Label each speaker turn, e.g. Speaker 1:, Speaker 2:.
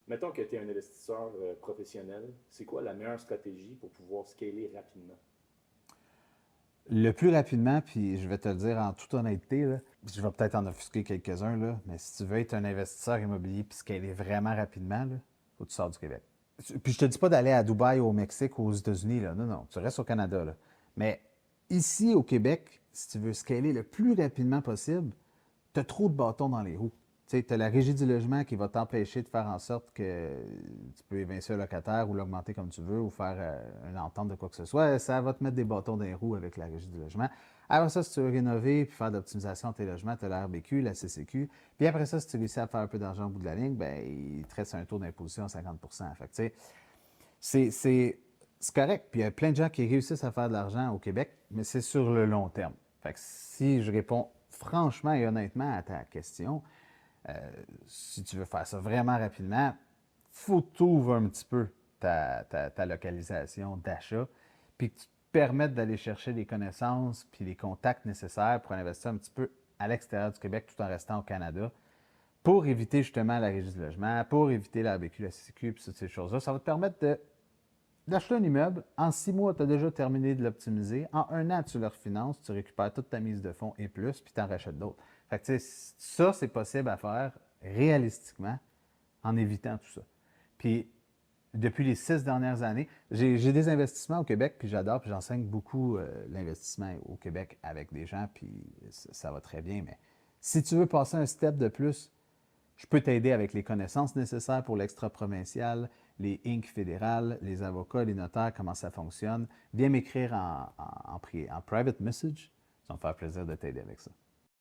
Speaker 1: Mettons que tu es un investisseur professionnel, c'est quoi la meilleure stratégie pour pouvoir scaler rapidement?
Speaker 2: Le plus rapidement, puis je vais te le dire en toute honnêteté, là, je vais peut-être en offusquer quelques-uns, là, mais si tu veux être un investisseur immobilier puis scaler vraiment rapidement, il faut que tu sors du Québec. Puis je te dis pas d'aller à Dubaï, au Mexique, aux États-Unis, là. Non, non, tu restes au Canada, là. Mais ici, au Québec, si tu veux scaler le plus rapidement possible, tu as trop de bâtons dans les roues. Tu as la régie du logement qui va t'empêcher de faire en sorte que tu peux évincer un locataire ou l'augmenter comme tu veux ou faire une entente de quoi que ce soit. Ça va te mettre des bâtons dans les roues avec la régie du logement. Après ça, si tu veux rénover puis faire d'optimisation de tes logements, tu as la RBQ, la CCQ. Puis après ça, si tu réussis à faire un peu d'argent au bout de la ligne, ben, il te reste un taux d'imposition à 50 Fait que, tu sais, c'est correct. Puis il y a plein de gens qui réussissent à faire de l'argent au Québec, mais c'est sur le long terme. Fait que si je réponds franchement et honnêtement à ta question, euh, si tu veux faire ça vraiment rapidement, faut t'ouvrir un petit peu ta localisation d'achat, puis que tu te permettes d'aller chercher les connaissances puis les contacts nécessaires pour investir un petit peu à l'extérieur du Québec tout en restant au Canada, pour éviter justement la régie du logement, pour éviter la RBQ, la CCQ, puis toutes ces choses-là. Ça va te permettre d'acheter un immeuble. En 6 mois, tu as déjà terminé de l'optimiser. En un an, tu le refinances, tu récupères toute ta mise de fonds et plus, puis tu en rachètes d'autres. Fait que, tu sais, ça, c'est possible à faire réalistiquement en évitant tout ça. Puis, depuis les 6 dernières années, j'ai des investissements au Québec, puis j'adore, puis j'enseigne beaucoup l'investissement au Québec avec des gens, puis ça va très bien. Mais si tu veux passer un step de plus, je peux t'aider avec les connaissances nécessaires pour l'extra-provincial, les Inc. fédérales, les avocats, les notaires, comment ça fonctionne. Viens m'écrire en private message. Ça va me faire plaisir de t'aider avec ça.